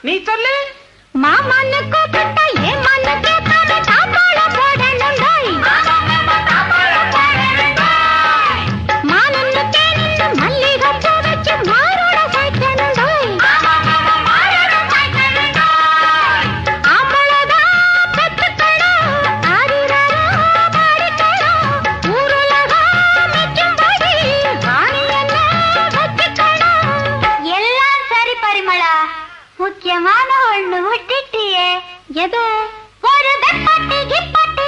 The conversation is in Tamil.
நீ சொல்லு. மாமன்னு கூப்பிட்டா ஏன் மண்ணு கேட்காம தாப்பாளம் போடணுண்டாய். மானன்னு தேனின்னு மல்லிகை பூ வச்சு மாரோட சேர்க்கணுண்டாய். ஆம்பளதான் பெத்துக்கணும், ஆரிரரா பாடிக்கணும், ஊருலகம் மெச்சும்படி வாணி என்ன வச்சுக்கணும். எல்லாம் சரி பரிமளா, முக்கியமான ஒண்ணு விட்டுட்டியே. எது? ஒரு வெப்பட்டி கிப்பட்டி